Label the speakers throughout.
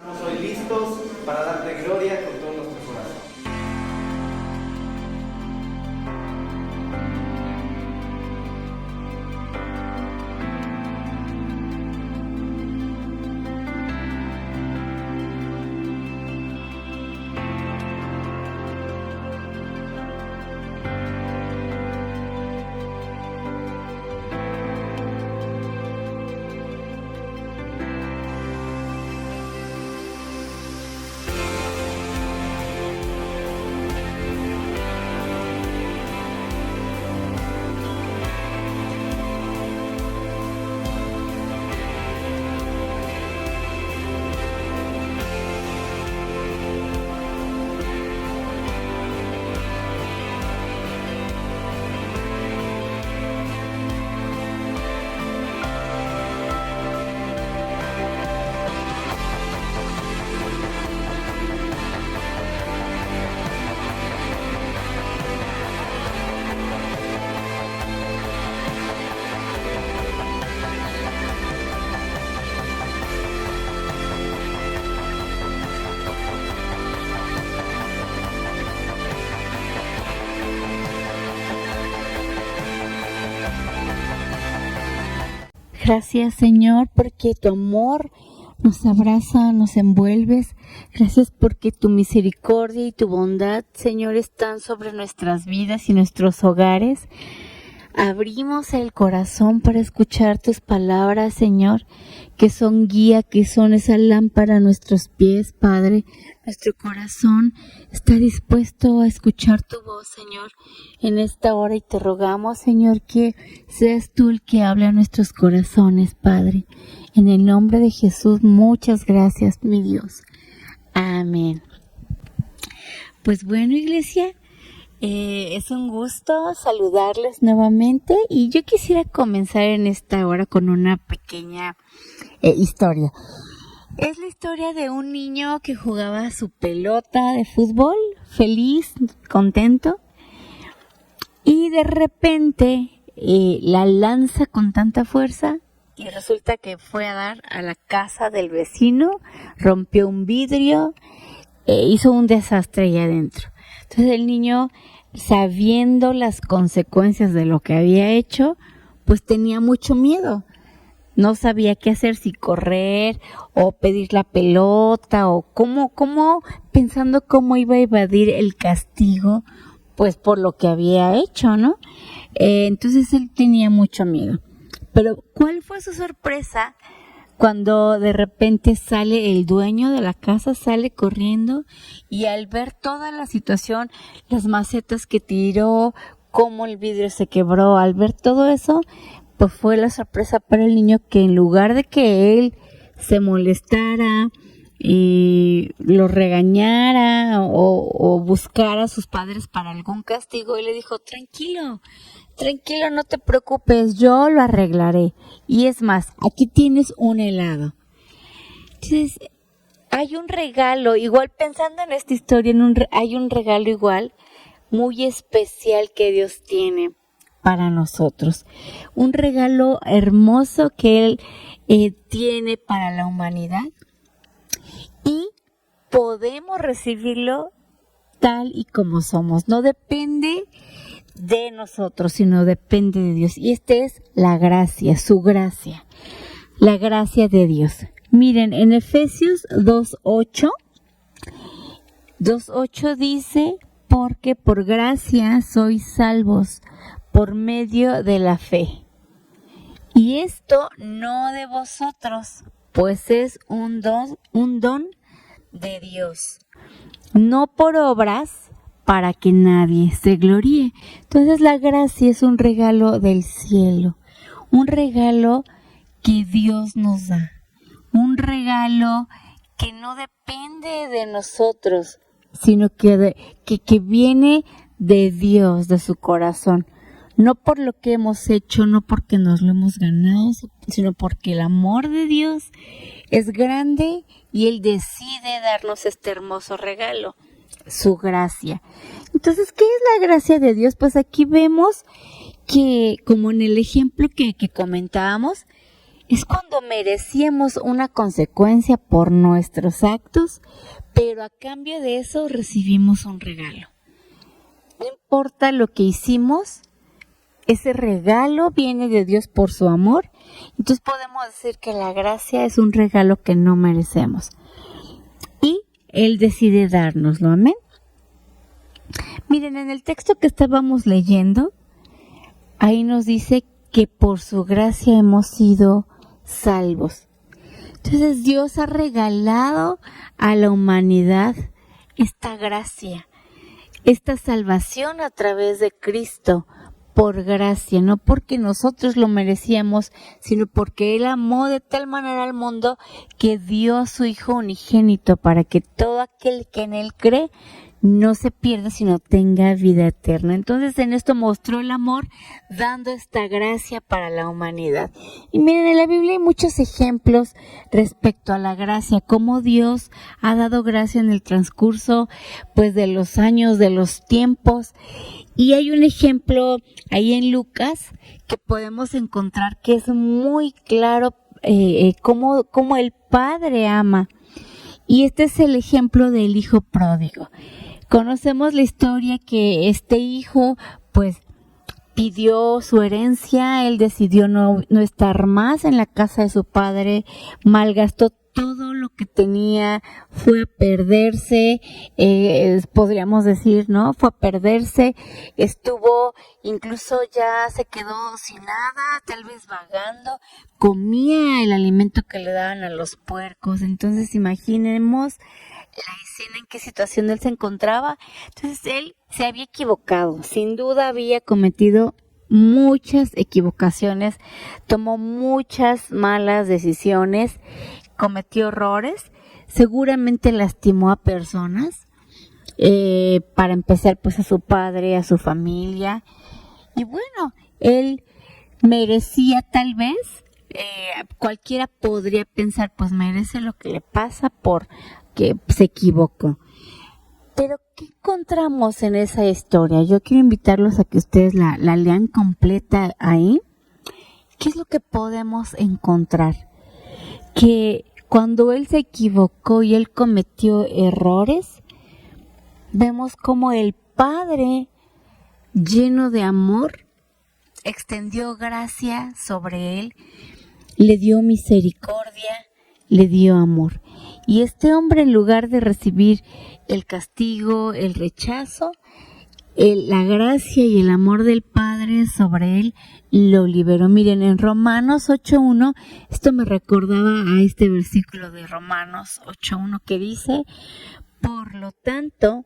Speaker 1: Estamos hoy listos para darte gloria con todo nuestro corazón.
Speaker 2: Gracias, Señor, porque tu amor nos abraza, nos envuelves. Gracias porque tu misericordia y tu bondad, Señor, están sobre nuestras vidas y nuestros hogares. Abrimos el corazón para escuchar tus palabras, Señor, que son guía, que son esa lámpara a nuestros pies, Padre. Nuestro corazón está dispuesto a escuchar tu voz, Señor, en esta hora, y te rogamos, Señor, que seas tú el que hable a nuestros corazones, Padre. En el nombre de Jesús, muchas gracias, mi Dios. Amén. Pues bueno, iglesia, es un gusto saludarles nuevamente, y yo quisiera comenzar en esta hora con una pequeña historia. Es la historia de un niño que jugaba su pelota de fútbol, feliz, contento, y de repente la lanza con tanta fuerza y resulta que fue a dar a la casa del vecino, rompió un vidrio, hizo un desastre allá adentro. Entonces el niño, sabiendo las consecuencias de lo que había hecho, pues tenía mucho miedo. No sabía qué hacer, si correr o pedir la pelota o pensando cómo iba a evadir el castigo, pues por lo que había hecho, ¿no? Entonces él tenía mucho miedo. Pero ¿cuál fue su sorpresa cuando de repente sale el dueño de la casa, sale corriendo, y al ver toda la situación, las macetas que tiró, cómo el vidrio se quebró, al ver todo eso, pues fue la sorpresa para el niño, que en lugar de que él se molestara y lo regañara o buscara a sus padres para algún castigo, él le dijo: tranquilo, no te preocupes, yo lo arreglaré. Y es más, aquí tienes un helado. Entonces, hay un regalo, igual pensando en esta historia, hay un regalo igual, muy especial que Dios tiene para nosotros. Un regalo hermoso que Él tiene para la humanidad, y podemos recibirlo tal y como somos. No depende de nosotros, sino depende de Dios. Y es la gracia, su gracia, la gracia de Dios. Miren, en Efesios 2:8 dice: porque por gracia sois salvos por medio de la fe. Y esto no de vosotros, pues es un don de Dios, no por obras, para que nadie se gloríe. Entonces la gracia es un regalo del cielo, un regalo que Dios nos da, un regalo que no depende de nosotros, sino que viene de Dios, de su corazón. No por lo que hemos hecho, no porque nos lo hemos ganado, sino porque el amor de Dios es grande y Él decide darnos este hermoso regalo, su gracia. Entonces, ¿qué es la gracia de Dios? Pues aquí vemos que, como en el ejemplo que comentábamos, Es cuando merecíamos una consecuencia por nuestros actos, pero a cambio de eso recibimos un regalo. No importa lo que hicimos, ese regalo viene de Dios por su amor. Entonces podemos decir que la gracia es un regalo que no merecemos. Y Él decide dárnoslo, amén. Miren, en el texto que estábamos leyendo, ahí nos dice que por su gracia hemos sido salvos. Entonces Dios ha regalado a la humanidad esta gracia, esta salvación a través de Cristo, por gracia, no porque nosotros lo merecíamos, sino porque Él amó de tal manera al mundo que dio a su Hijo unigénito para que todo aquel que en Él cree no se pierda, sino tenga vida eterna. Entonces en esto mostró el amor, dando esta gracia para la humanidad. Y miren, en la Biblia hay muchos ejemplos respecto a la gracia, cómo Dios ha dado gracia en el transcurso, pues, de los años, de los tiempos. Y hay un ejemplo ahí en Lucas que podemos encontrar que es muy claro cómo el Padre ama. Y este es el ejemplo del hijo pródigo. Conocemos la historia que este hijo, pues, pidió su herencia. Él decidió no estar más en la casa de su padre, malgastó todo lo que tenía, fue a perderse, podríamos decir, ¿no? Fue a perderse, estuvo, incluso ya se quedó sin nada, tal vez vagando, comía el alimento que le daban a los puercos. Entonces imaginemos la escena, en qué situación él se encontraba. Entonces él se había equivocado, sin duda había cometido muchas equivocaciones, tomó muchas malas decisiones, cometió errores, seguramente lastimó a personas, para empezar, pues, a su padre, a su familia. Y bueno, él merecía, tal vez, cualquiera podría pensar, pues merece lo que le pasa porque se equivocó. Pero ¿qué encontramos en esa historia? Yo quiero invitarlos a que ustedes la lean completa ahí. ¿Qué es lo que podemos encontrar? Que cuando él se equivocó y él cometió errores, vemos como el Padre, lleno de amor, extendió gracia sobre él, le dio misericordia, le dio amor. Y este hombre, en lugar de recibir el castigo, el rechazo, la gracia y el amor del Padre sobre él lo liberó. Miren, en Romanos 8:1, esto me recordaba a este versículo de Romanos 8:1 que dice: por lo tanto,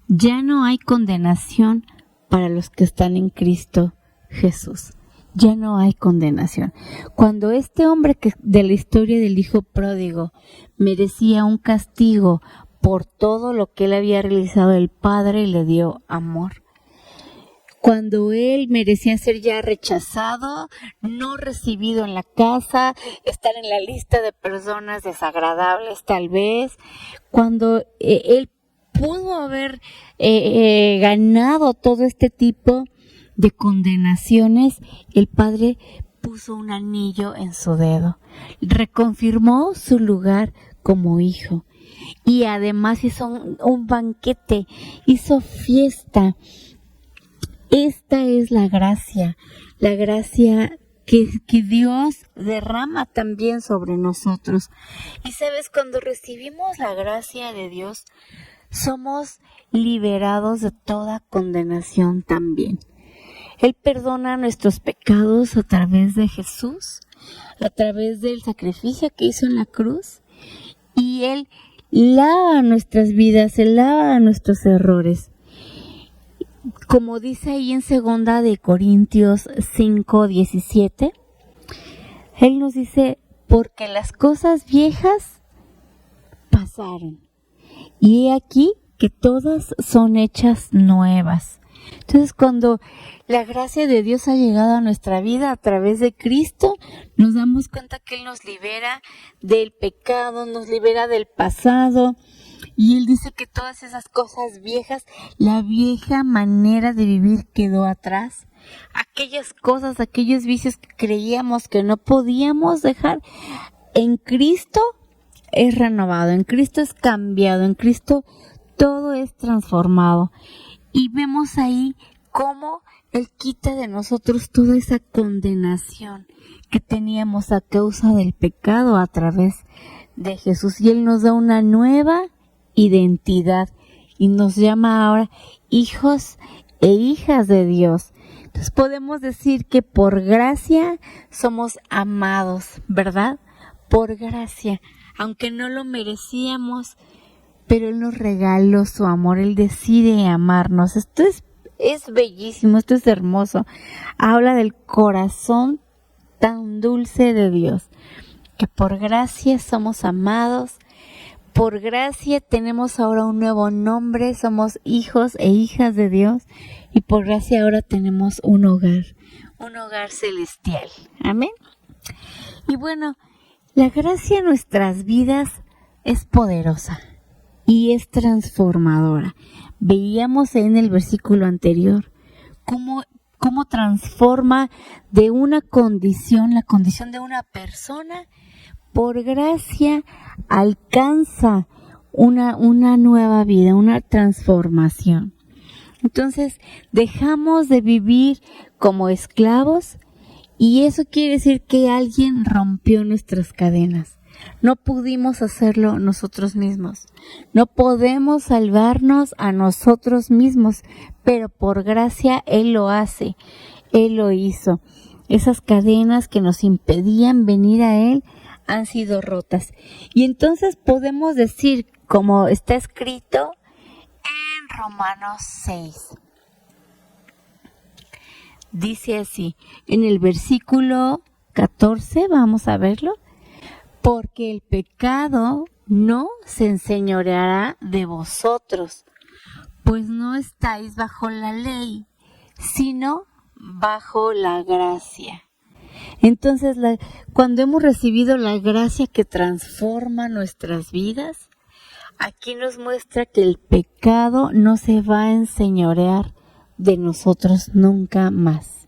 Speaker 2: ya no hay condenación para los que están en Cristo Jesús. Ya no hay condenación. Cuando este hombre que de la historia del hijo pródigo merecía un castigo por todo lo que él había realizado, el Padre le dio amor. Cuando él merecía ser ya rechazado, no recibido en la casa, estar en la lista de personas desagradables tal vez, cuando él pudo haber ganado todo este tipo de condenaciones, el Padre puso un anillo en su dedo, reconfirmó su lugar como hijo. Y además hizo un banquete, hizo fiesta. Esta es la gracia que Dios derrama también sobre nosotros. Y sabes, cuando recibimos la gracia de Dios, somos liberados de toda condenación también. Él perdona nuestros pecados a través de Jesús, a través del sacrificio que hizo en la cruz, y Él lava nuestras vidas, Él lava nuestros errores. Como dice ahí en 2 de Corintios 5:17, Él nos dice: porque las cosas viejas pasaron, y he aquí que todas son hechas nuevas. Entonces, cuando la gracia de Dios ha llegado a nuestra vida a través de Cristo, nos damos cuenta que Él nos libera del pecado, nos libera del pasado. Y Él dice que todas esas cosas viejas, la vieja manera de vivir quedó atrás. aquellas cosas, aquellos vicios que creíamos que no podíamos dejar. En Cristo es renovado, en Cristo es cambiado, en Cristo todo es transformado. Y vemos ahí cómo Él quita de nosotros toda esa condenación que teníamos a causa del pecado a través de Jesús. Y Él nos da una nueva identidad y nos llama ahora hijos e hijas de Dios. Entonces podemos decir que por gracia somos amados, ¿verdad? Por gracia, aunque no lo merecíamos, pero Él nos regaló su amor, Él decide amarnos. Esto es bellísimo, esto es hermoso. Habla del corazón tan dulce de Dios, que por gracia somos amados, por gracia tenemos ahora un nuevo nombre, somos hijos e hijas de Dios, y por gracia ahora tenemos un hogar celestial. Amén. Y bueno, la gracia en nuestras vidas es poderosa y es transformadora. Veíamos en el versículo anterior cómo transforma de una condición, la condición de una persona, por gracia alcanza una nueva vida, una transformación. Entonces dejamos de vivir como esclavos y eso quiere decir que alguien rompió nuestras cadenas. No pudimos hacerlo nosotros mismos. No podemos salvarnos a nosotros mismos, pero por gracia Él lo hace. Él lo hizo. Esas cadenas que nos impedían venir a Él han sido rotas. Y entonces podemos decir, como está escrito en Romanos 6. Dice así, en el versículo 14, vamos a verlo. Porque el pecado no se enseñoreará de vosotros, pues no estáis bajo la ley, sino bajo la gracia. Entonces, cuando hemos recibido la gracia que transforma nuestras vidas, aquí nos muestra que el pecado no se va a enseñorear de nosotros nunca más.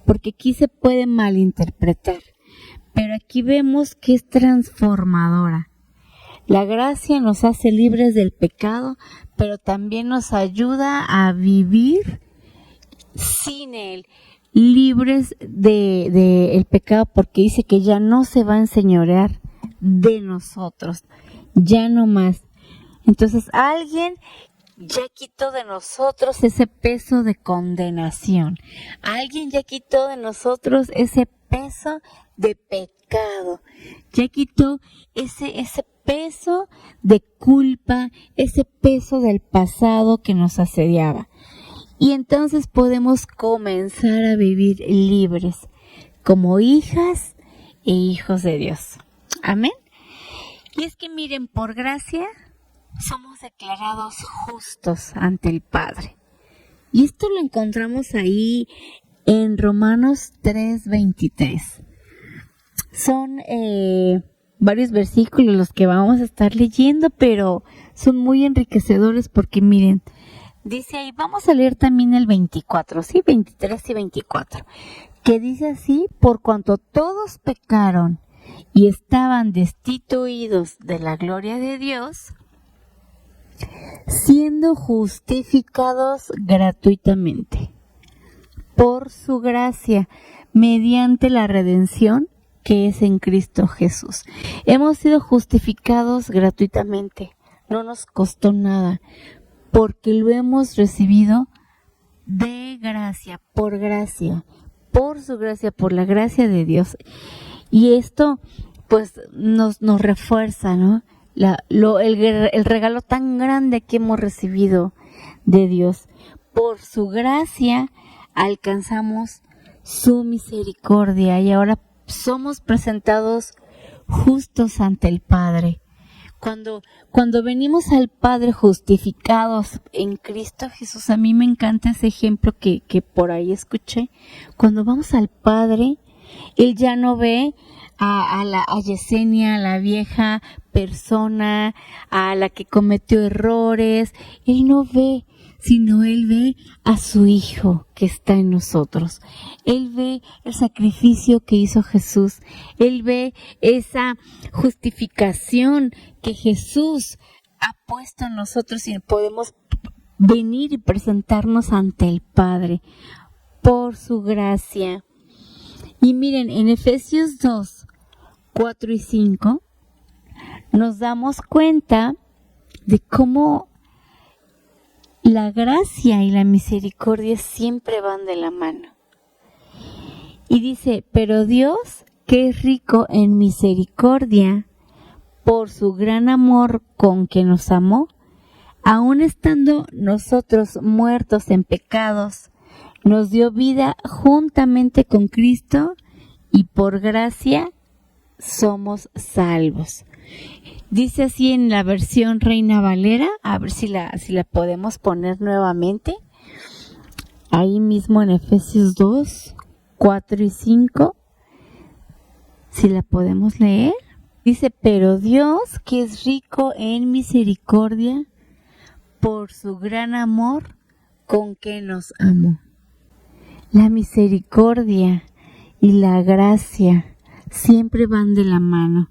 Speaker 2: Porque aquí se puede malinterpretar. Pero aquí vemos que es transformadora. La gracia nos hace libres del pecado, pero también nos ayuda a vivir sin él, libres de el pecado, porque dice que ya no se va a enseñorear de nosotros, ya no más. Entonces alguien ya quitó de nosotros ese peso de condenación. Alguien ya quitó de nosotros ese peso de pecado. Ya quitó ese peso de culpa, ese peso del pasado que nos asediaba. Y entonces podemos comenzar a vivir libres como hijas e hijos de Dios. Amén. Y es que miren, por gracia somos declarados justos ante el Padre. Y esto lo encontramos ahí en Romanos 3:23. Son varios versículos los que vamos a estar leyendo, pero son muy enriquecedores porque miren, dice ahí, vamos a leer también el 24, ¿sí? 23 y 24, que dice así, por cuanto todos pecaron y estaban destituidos de la gloria de Dios, siendo justificados gratuitamente por su gracia, mediante la redención que es en Cristo Jesús. Hemos sido justificados gratuitamente, no nos costó nada, porque lo hemos recibido de gracia, por su gracia, por la gracia de Dios. Y esto pues nos refuerza, ¿no? El regalo tan grande que hemos recibido de Dios. Por su gracia alcanzamos su misericordia y ahora somos presentados justos ante el Padre. Cuando venimos al Padre justificados en Cristo Jesús, a mí me encanta ese ejemplo que por ahí escuché. Cuando vamos al Padre, Él ya no ve a Yesenia, a la vieja persona, a la que cometió errores. Él no ve, sino Él ve a su Hijo que está en nosotros. Él ve el sacrificio que hizo Jesús. Él ve esa justificación que Jesús ha puesto en nosotros y podemos venir y presentarnos ante el Padre por su gracia. Y miren, en Efesios 2, 4 y 5, nos damos cuenta de cómo la gracia y la misericordia siempre van de la mano. Y dice, pero Dios, que es rico en misericordia, por su gran amor con que nos amó, aun estando nosotros muertos en pecados, nos dio vida juntamente con Cristo y por gracia somos salvos. Dice así en la versión Reina Valera, a ver si la podemos poner nuevamente. Ahí mismo en Efesios 2, 4 y 5, si la podemos leer. Dice, pero Dios, que es rico en misericordia, por su gran amor con que nos amó. La misericordia y la gracia siempre van de la mano.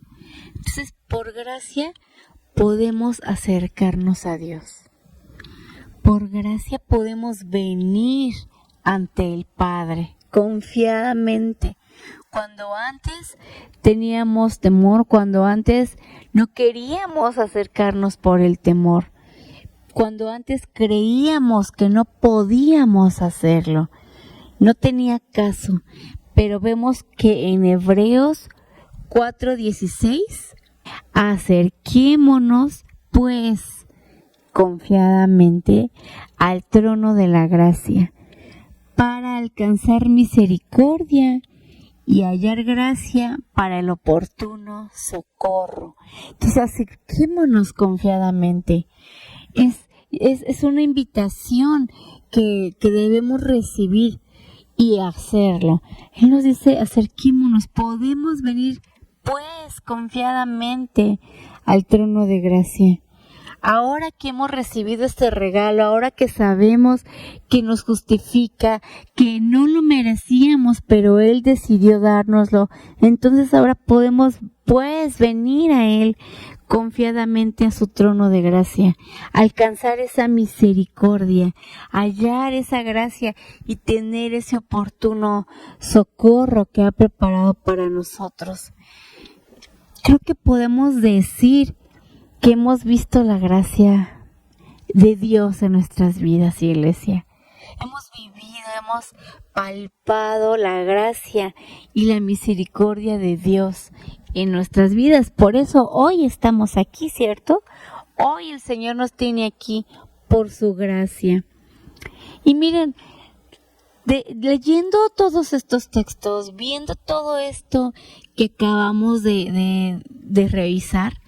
Speaker 2: Entonces, por gracia podemos acercarnos a Dios. Por gracia podemos venir ante el Padre confiadamente. Cuando antes teníamos temor, cuando antes no queríamos acercarnos por el temor, cuando antes creíamos que no podíamos hacerlo, no tenía caso. Pero vemos que en Hebreos 4:16, acerquémonos pues confiadamente al trono de la gracia para alcanzar misericordia y hallar gracia para el oportuno socorro. Entonces acerquémonos confiadamente. Es una invitación que debemos recibir y hacerlo. Él nos dice, acerquémonos, podemos venir pues confiadamente al trono de gracia. Ahora que hemos recibido este regalo, ahora que sabemos que nos justifica, que no lo merecíamos, pero Él decidió dárnoslo, entonces ahora podemos pues venir a Él confiadamente a su trono de gracia, alcanzar esa misericordia, hallar esa gracia y tener ese oportuno socorro que ha preparado para nosotros. Creo que podemos decir que hemos visto la gracia de Dios en nuestras vidas, iglesia. Hemos vivido, hemos palpado la gracia y la misericordia de Dios en nuestras vidas. Por eso hoy estamos aquí, ¿cierto? Hoy el Señor nos tiene aquí por su gracia. Y miren, leyendo todos estos textos, viendo todo esto que acabamos de revisar,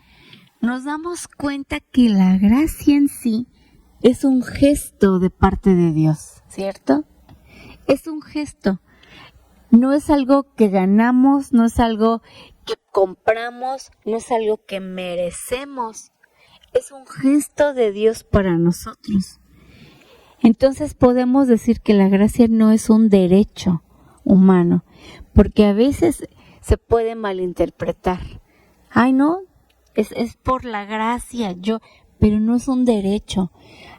Speaker 2: nos damos cuenta que la gracia en sí es un gesto de parte de Dios, ¿cierto? Es un gesto. No es algo que ganamos, no es algo que compramos, no es algo que merecemos. Es un gesto de Dios para nosotros. Entonces podemos decir que la gracia no es un derecho humano, porque a veces se puede malinterpretar. Ay, no, es por la gracia, pero no es un derecho.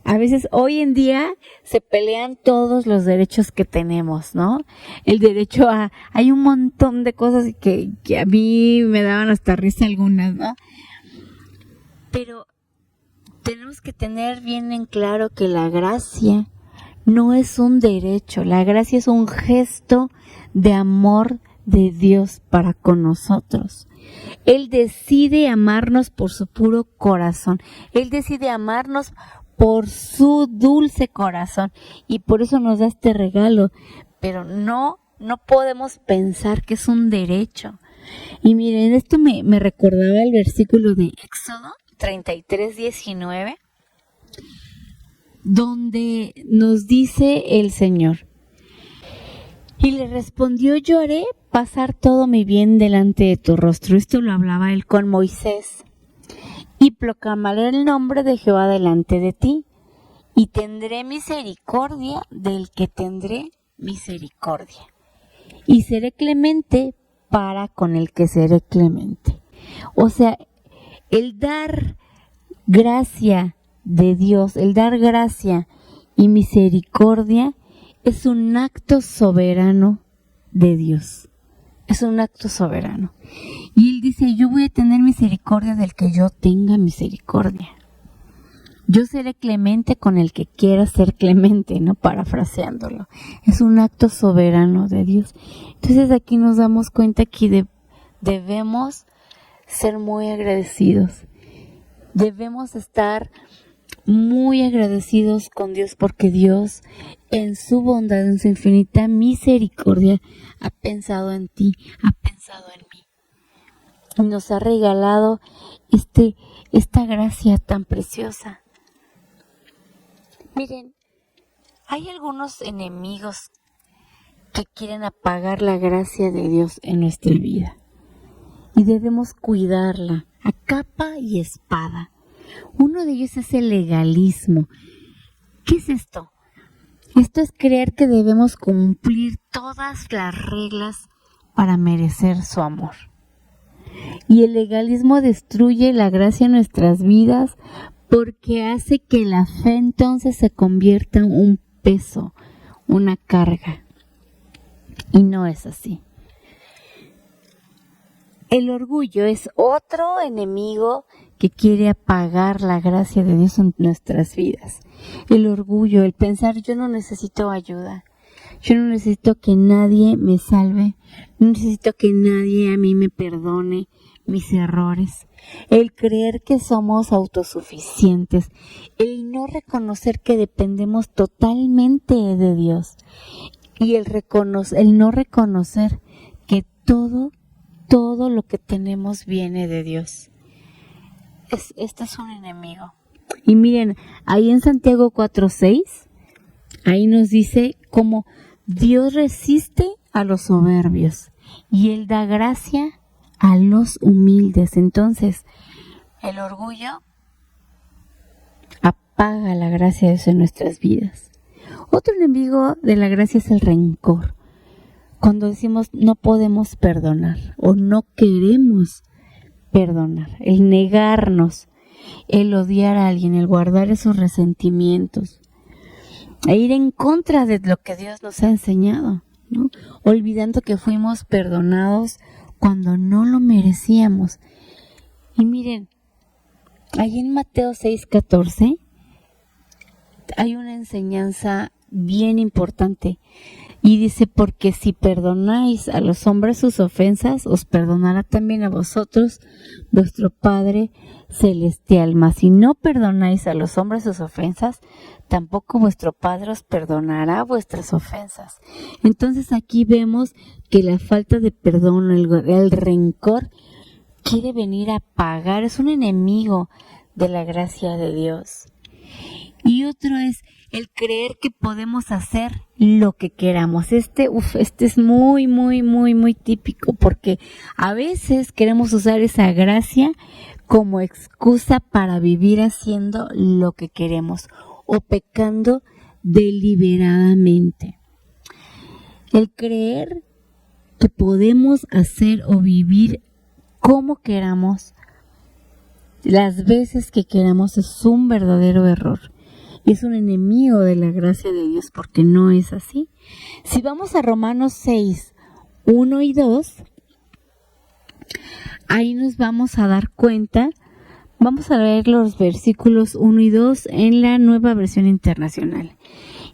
Speaker 2: A veces hoy en día se pelean todos los derechos que tenemos, ¿no? El derecho hay un montón de cosas que a mí me daban hasta risa algunas, ¿no? Pero tenemos que tener bien en claro que la gracia no es un derecho, la gracia es un gesto de amor de Dios para con nosotros. Él decide amarnos por su puro corazón. Él decide amarnos por su dulce corazón. Y por eso nos da este regalo. Pero no podemos pensar que es un derecho. Y miren, esto me recordaba el versículo de Éxodo 33:19, donde nos dice el Señor: y le respondió, yo haré pasar todo mi bien delante de tu rostro. Esto lo hablaba él con Moisés. Y proclamaré el nombre de Jehová delante de ti. y tendré misericordia del que tendré misericordia. Y seré clemente para con el que seré clemente. O sea, el dar gracia de Dios, el dar gracia y misericordia es un acto soberano de Dios. Es un acto soberano. Y Él dice, yo voy a tener misericordia del que yo tenga misericordia. Yo seré clemente con el que quiera ser clemente, ¿no? Parafraseándolo. Es un acto soberano de Dios. Entonces aquí nos damos cuenta que debemos ser muy agradecidos. Debemos estar muy agradecidos con Dios porque Dios en su bondad, en su infinita misericordia, ha pensado en ti, ha pensado en mí. Y nos ha regalado esta gracia tan preciosa. Miren, hay algunos enemigos que quieren apagar la gracia de Dios en nuestra vida. Y debemos cuidarla a capa y espada. Uno de ellos es el legalismo. ¿Qué es esto? Esto es creer que debemos cumplir todas las reglas para merecer su amor. Y el legalismo destruye la gracia en nuestras vidas porque hace que la fe entonces se convierta en un peso, una carga. Y no es así. El orgullo es otro enemigo que quiere apagar la gracia de Dios en nuestras vidas. El orgullo, el pensar yo no necesito ayuda, yo no necesito que nadie me salve, no necesito que nadie a mí me perdone mis errores. El creer que somos autosuficientes, el no reconocer que dependemos totalmente de Dios y el no reconocer que todo lo que tenemos viene de Dios. Este es un enemigo. Y miren, ahí en Santiago 4:6, ahí nos dice cómo Dios resiste a los soberbios y Él da gracia a los humildes. Entonces, el orgullo apaga la gracia de Dios en nuestras vidas. Otro enemigo de la gracia es el rencor. Cuando decimos no podemos perdonar o no queremos perdonar, el negarnos, el odiar a alguien, el guardar esos resentimientos, e ir en contra de lo que Dios nos ha enseñado, ¿no? Olvidando que fuimos perdonados cuando no lo merecíamos. Y miren, ahí en Mateo 6:14 hay una enseñanza bien importante. Y dice, porque si perdonáis a los hombres sus ofensas, os perdonará también a vosotros vuestro Padre Celestial. Mas si no perdonáis a los hombres sus ofensas, tampoco vuestro Padre os perdonará vuestras ofensas. Entonces aquí vemos que la falta de perdón, el rencor, quiere venir a apagar, es un enemigo de la gracia de Dios. Y otro es el creer que podemos hacer lo que queramos. Este es muy, muy, muy, muy típico porque a veces queremos usar esa gracia como excusa para vivir haciendo lo que queremos o pecando deliberadamente. El creer que podemos hacer o vivir como queramos, las veces que queramos, es un verdadero error. Y es un enemigo de la gracia de Dios porque no es así. Si vamos a Romanos 6:1 y 2, ahí nos vamos a dar cuenta. Vamos a leer los versículos 1 y 2 en la Nueva Versión Internacional.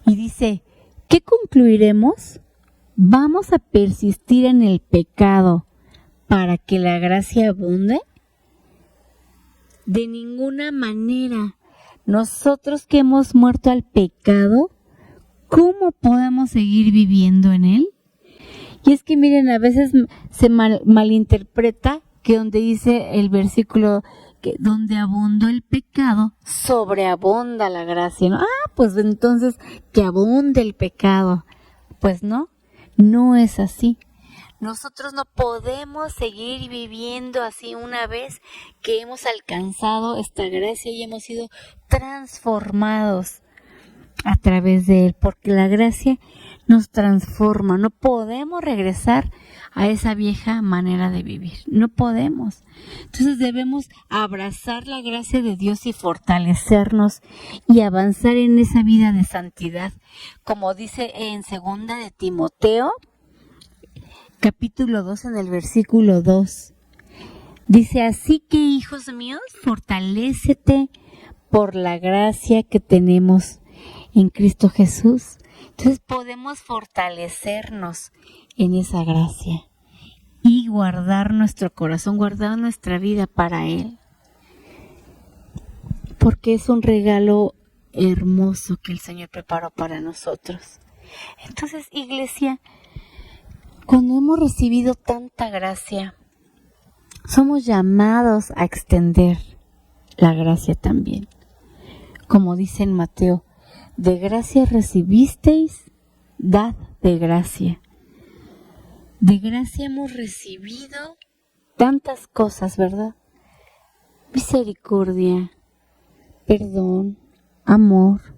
Speaker 2: Y dice, ¿qué concluiremos? ¿Vamos a persistir en el pecado para que la gracia abunde? De ninguna manera. Nosotros que hemos muerto al pecado, ¿cómo podemos seguir viviendo en él? Y es que miren, a veces se malinterpreta que donde dice el versículo que donde abundó el pecado, sobreabunda la gracia, ¿no? Pues entonces que abunde el pecado. Pues no es así. Nosotros no podemos seguir viviendo así una vez que hemos alcanzado esta gracia y hemos sido transformados. a través de Él, porque la gracia nos transforma. No podemos regresar a esa vieja manera de vivir, no podemos. Entonces debemos abrazar la gracia de Dios y fortalecernos y avanzar en esa vida de santidad, como dice en 2 de Timoteo, capítulo 2, en el versículo 2. Dice: así que, hijos míos, fortalécete por la gracia que tenemos en Cristo Jesús. Entonces podemos fortalecernos en esa gracia y guardar nuestro corazón, guardar nuestra vida para Él, porque es un regalo hermoso que el Señor preparó para nosotros. Entonces, iglesia, cuando hemos recibido tanta gracia, somos llamados a extender la gracia también. Como dice en Mateo: de gracia recibisteis, dad de gracia. De gracia hemos recibido tantas cosas, ¿verdad? Misericordia, perdón, amor,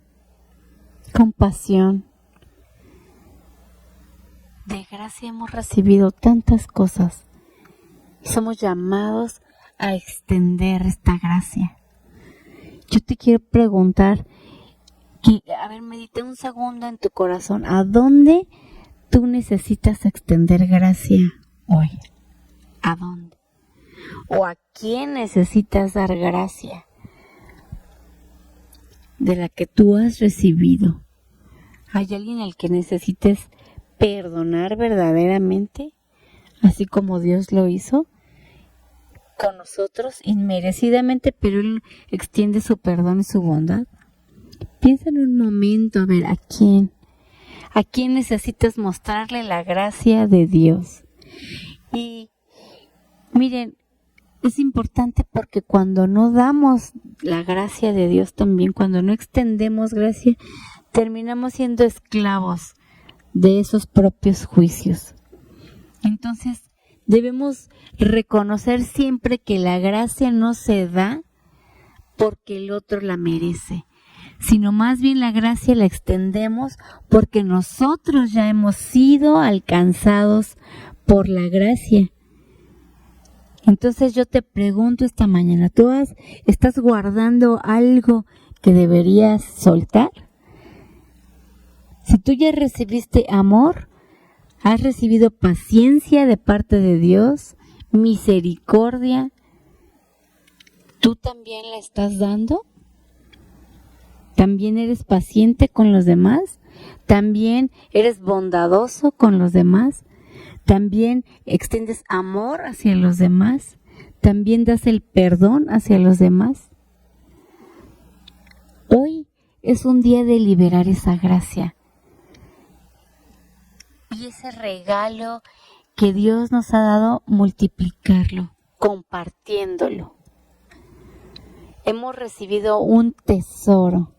Speaker 2: compasión. De gracia hemos recibido tantas cosas. Somos llamados a extender esta gracia. Yo te quiero preguntar, medita un segundo en tu corazón. ¿A dónde tú necesitas extender gracia hoy? ¿A dónde? ¿O a quién necesitas dar gracia de la que tú has recibido? ¿Hay alguien al que necesites perdonar verdaderamente, así como Dios lo hizo con nosotros inmerecidamente, pero Él extiende su perdón y su bondad? Piensa en un momento, a ver, ¿a quién necesitas mostrarle la gracia de Dios? Y miren, es importante porque cuando no damos la gracia de Dios también, cuando no extendemos gracia, terminamos siendo esclavos de esos propios juicios. Entonces, debemos reconocer siempre que la gracia no se da porque el otro la merece, sino más bien la gracia la extendemos porque nosotros ya hemos sido alcanzados por la gracia. Entonces yo te pregunto esta mañana, ¿tú estás guardando algo que deberías soltar? Si tú ya recibiste amor, has recibido paciencia de parte de Dios, misericordia, ¿tú también la estás dando? ¿También eres paciente con los demás? ¿También eres bondadoso con los demás? ¿También extiendes amor hacia los demás? ¿También das el perdón hacia los demás? Hoy es un día de liberar esa gracia y ese regalo que Dios nos ha dado, multiplicarlo, compartiéndolo. Hemos recibido un tesoro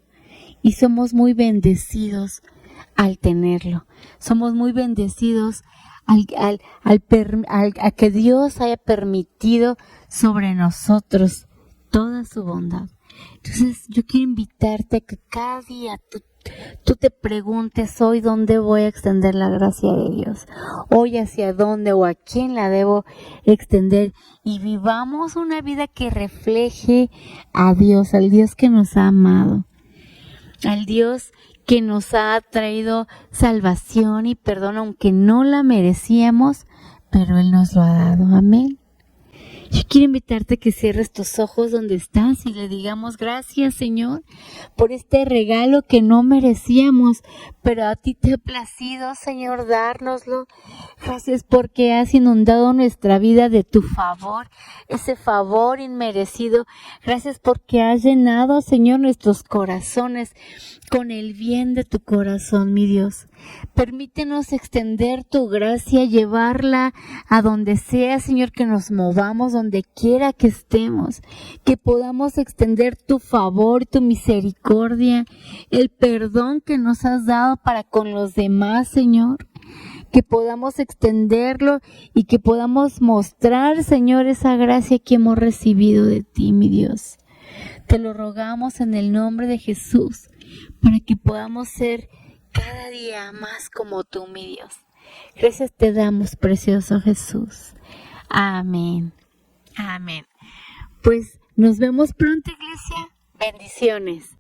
Speaker 2: y somos muy bendecidos al tenerlo. Somos muy bendecidos a que Dios haya permitido sobre nosotros toda su bondad. Entonces yo quiero invitarte a que cada día tú te preguntes hoy dónde voy a extender la gracia de Dios, hoy hacia dónde o a quién la debo extender, y vivamos una vida que refleje a Dios, al Dios que nos ha amado, al Dios que nos ha traído salvación y perdón, aunque no la merecíamos, pero Él nos lo ha dado. Amén. Yo quiero invitarte a que cierres tus ojos donde estás y le digamos: gracias, Señor, por este regalo que no merecíamos, pero a ti te ha placido, Señor, dárnoslo. Gracias porque has inundado nuestra vida de tu favor, ese favor inmerecido. Gracias porque has llenado, Señor, nuestros corazones con el bien de tu corazón, mi Dios. Permítenos extender tu gracia, llevarla a donde sea, Señor, que nos movamos, donde quiera que estemos, que podamos extender tu favor, tu misericordia, el perdón que nos has dado para con los demás, Señor, que podamos extenderlo y que podamos mostrar, Señor, esa gracia que hemos recibido de ti, mi Dios. Te lo rogamos en el nombre de Jesús. para que podamos ser cada día más como tú, mi Dios. Gracias te damos, precioso Jesús. Amén. Amén. Pues nos vemos pronto, iglesia. Bendiciones.